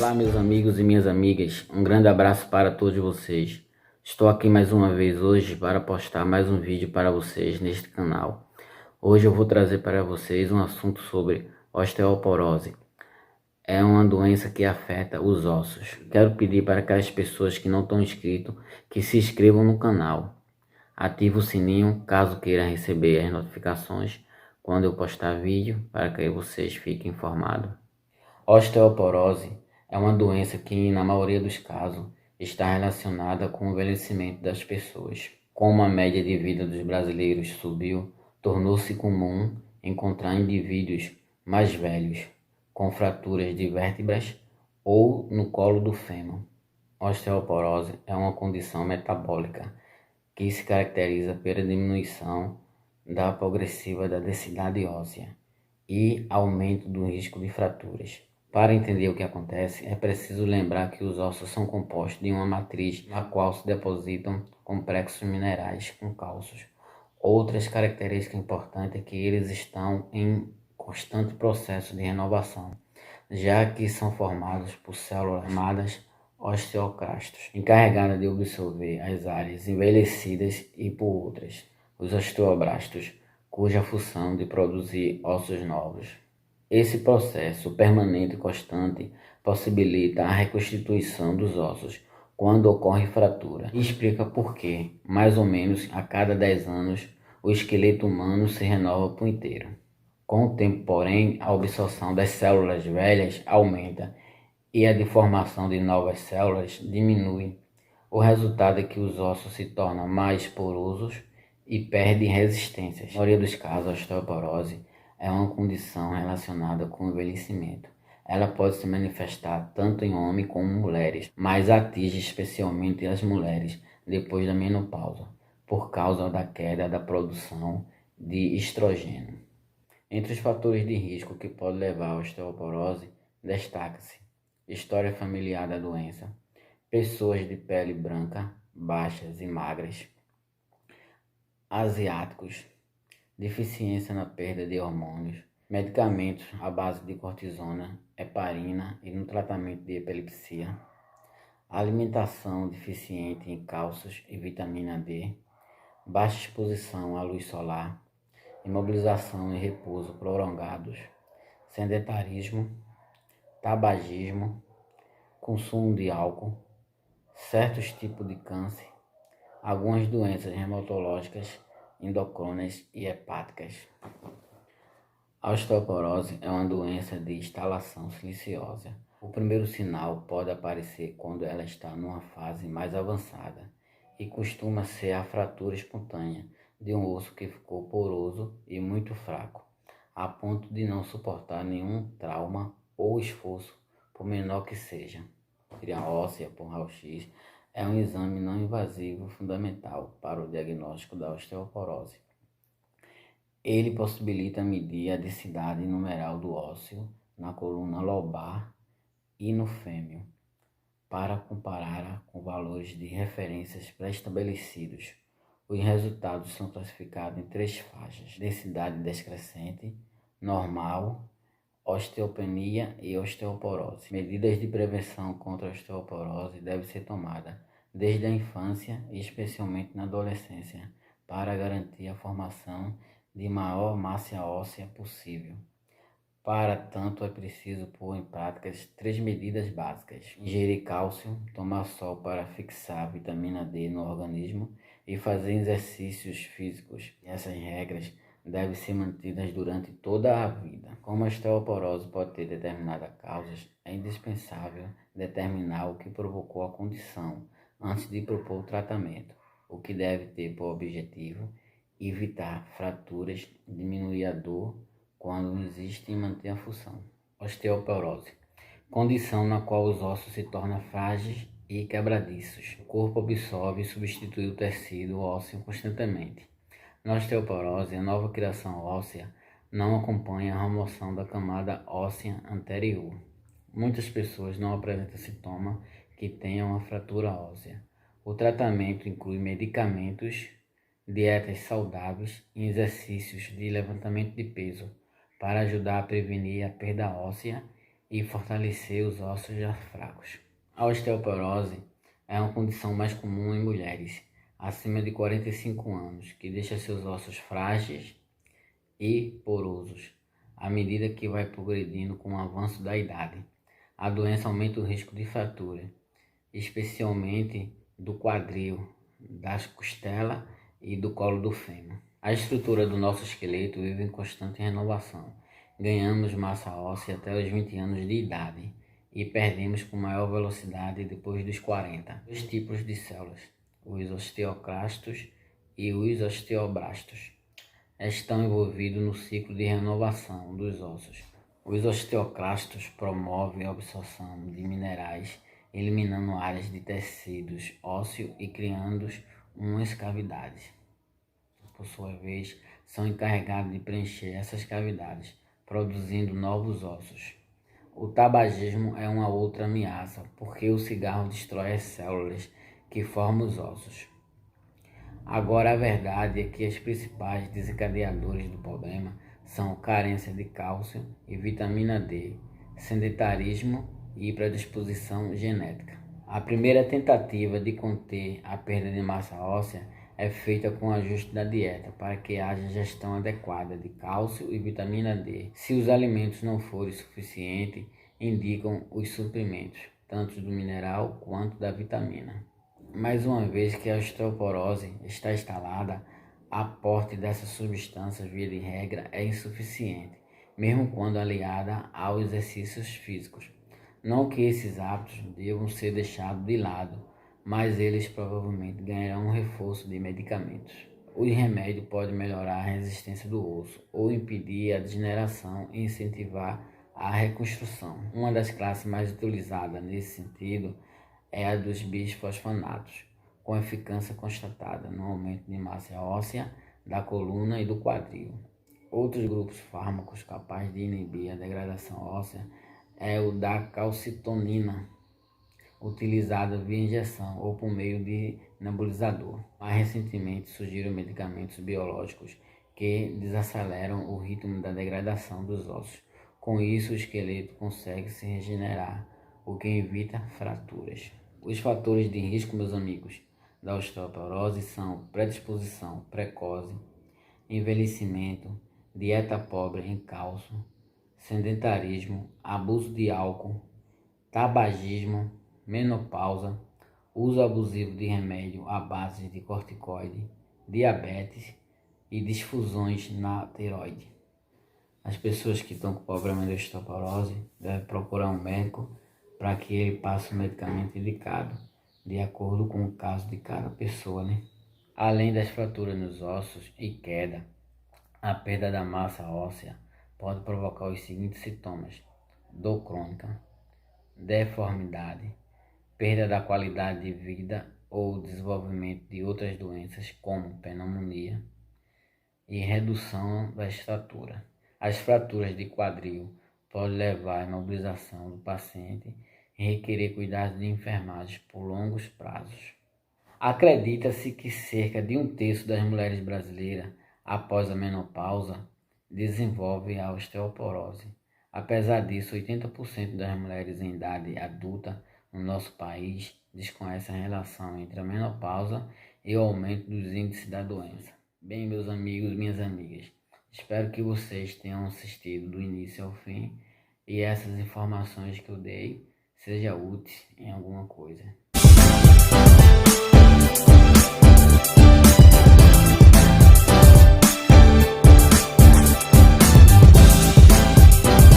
Olá, meus amigos e minhas amigas, um grande abraço para todos vocês. Estou aqui mais uma vez hoje para postar mais um vídeo para vocês neste canal. Hoje eu vou trazer para vocês um assunto sobre osteoporose. É uma doença que afeta os ossos. Quero pedir para aquelas pessoas que não estão inscritas que se inscrevam no canal. Ative o sininho caso queiram receber as notificações quando eu postar vídeo, para que vocês fiquem informados. Osteoporose é uma doença que, na maioria dos casos, está relacionada com o envelhecimento das pessoas. Como a média de vida dos brasileiros subiu, tornou-se comum encontrar indivíduos mais velhos, com fraturas de vértebras ou no colo do fêmur. Osteoporose é uma condição metabólica que se caracteriza pela diminuição progressiva da densidade óssea e aumento do risco de fraturas. Para entender o que acontece, é preciso lembrar que os ossos são compostos de uma matriz na qual se depositam complexos minerais com cálcios. Outras características importantes é que eles estão em constante processo de renovação, já que são formados por células chamadas osteoclastos, encarregadas de absorver as áreas envelhecidas, e por outras, os osteoblastos, cuja função é de produzir ossos novos. Esse processo permanente e constante possibilita a reconstituição dos ossos quando ocorre fratura. E explica por que, mais ou menos a cada 10 anos, o esqueleto humano se renova por inteiro. Com o tempo, porém, a absorção das células velhas aumenta e a de formação de novas células diminui. O resultado é que os ossos se tornam mais porosos e perdem resistência. Na maioria dos casos, a osteoporose é uma condição relacionada com o envelhecimento. Ela pode se manifestar tanto em homens como em mulheres, mas atinge especialmente as mulheres depois da menopausa, por causa da queda da produção de estrogênio. Entre os fatores de risco que podem levar à osteoporose, destaca-se história familiar da doença, pessoas de pele branca, baixas e magras, asiáticos, deficiência na perda de hormônios, medicamentos à base de cortisona, heparina e no tratamento de epilepsia, alimentação deficiente em cálcios e vitamina D, baixa exposição à luz solar, imobilização e repouso prolongados, sedentarismo, tabagismo, consumo de álcool, certos tipos de câncer, algumas doenças reumatológicas, endocríneas e hepáticas. A osteoporose é uma doença de instalação silenciosa. O primeiro sinal pode aparecer quando ela está numa fase mais avançada e costuma ser a fratura espontânea de um osso que ficou poroso e muito fraco, a ponto de não suportar nenhum trauma ou esforço, por menor que seja. A óssea por raio-x é um exame não invasivo fundamental para o diagnóstico da osteoporose. Ele possibilita medir a densidade numeral do ósseo na coluna lobar e no fêmur, para comparar com valores de referências pré-estabelecidos. Os resultados são classificados em 3 faixas: densidade descrescente, normal, osteopenia e osteoporose. Medidas de prevenção contra a osteoporose devem ser tomadas desde a infância e especialmente na adolescência, para garantir a formação de maior massa óssea possível. Para tanto, é preciso pôr em prática 3 medidas básicas: ingerir cálcio, tomar sol para fixar a vitamina D no organismo e fazer exercícios físicos. Essas regras devem ser mantidas durante toda a vida. Como a osteoporose pode ter determinadas causas, é indispensável determinar o que provocou a condição antes de propor o tratamento, o que deve ter por objetivo evitar fraturas, diminuir a dor quando existe, e manter a função. Osteoporose, condição na qual os ossos se tornam frágeis e quebradiços. O corpo absorve e substitui o tecido ósseo constantemente. Na osteoporose, a nova criação óssea não acompanha a remoção da camada óssea anterior. Muitas pessoas não apresentam sintoma que tenham uma fratura óssea. O tratamento inclui medicamentos, dietas saudáveis e exercícios de levantamento de peso para ajudar a prevenir a perda óssea e fortalecer os ossos já fracos. A osteoporose é uma condição mais comum em mulheres acima de 45 anos, que deixa seus ossos frágeis e porosos à medida que vai progredindo com o avanço da idade. A doença aumenta o risco de fratura, especialmente do quadril, das costelas e do colo do fêmur. A estrutura do nosso esqueleto vive em constante renovação. Ganhamos massa óssea até os 20 anos de idade e perdemos com maior velocidade depois dos 40. Dois tipos de células, os osteoclastos e os osteoblastos, estão envolvidos no ciclo de renovação dos ossos. Os osteoclastos promovem a absorção de minerais, eliminando áreas de tecidos ósseos e criando umas cavidades. Por sua vez, são encarregados de preencher essas cavidades, produzindo novos ossos. O tabagismo é uma outra ameaça, porque o cigarro destrói as células que formam os ossos. Agora, a verdade é que os principais desencadeadores do problema são carência de cálcio e vitamina D, sedentarismo e predisposição genética. A primeira tentativa de conter a perda de massa óssea é feita com o ajuste da dieta para que haja gestão adequada de cálcio e vitamina D. Se os alimentos não forem suficientes, indicam os suprimentos, tanto do mineral quanto da vitamina. Mais uma vez que a osteoporose está instalada, aporte dessas substâncias, via de regra, é insuficiente, mesmo quando aliada aos exercícios físicos. Não que esses hábitos devam ser deixados de lado, mas eles provavelmente ganharão um reforço de medicamentos. O remédio pode melhorar a resistência do osso, ou impedir a degeneração e incentivar a reconstrução. Uma das classes mais utilizadas nesse sentido é a dos bisfosfonatos, com eficácia constatada no aumento de massa óssea da coluna e do quadril. Outros grupos fármacos capazes de inibir a degradação óssea é o da calcitonina, utilizada via injeção ou por meio de nebulizador. Mais recentemente surgiram medicamentos biológicos que desaceleram o ritmo da degradação dos ossos. Com isso, o esqueleto consegue se regenerar, o que evita fraturas. Os fatores de risco, meus amigos, da osteoporose são predisposição precoce, envelhecimento, dieta pobre em cálcio, sedentarismo, abuso de álcool, tabagismo, menopausa, uso abusivo de remédio à base de corticoide, diabetes e disfunções na tireoide. As pessoas que estão com problema de osteoporose devem procurar um médico para que ele passe o medicamento indicado, de acordo com o caso de cada pessoa, né? Além das fraturas nos ossos e queda, a perda da massa óssea pode provocar os seguintes sintomas: dor crônica, deformidade, perda da qualidade de vida ou desenvolvimento de outras doenças como pneumonia e redução da estatura. As fraturas de quadril podem levar à imobilização do paciente e requerer cuidados de enfermagem por longos prazos. Acredita-se que cerca de 1/3 das mulheres brasileiras, após a menopausa, desenvolve a osteoporose. Apesar disso, 80% das mulheres em idade adulta no nosso país desconhecem a relação entre a menopausa e o aumento dos índices da doença. Bem, meus amigos e minhas amigas, espero que vocês tenham assistido do início ao fim e essas informações que eu dei sejam úteis em alguma coisa.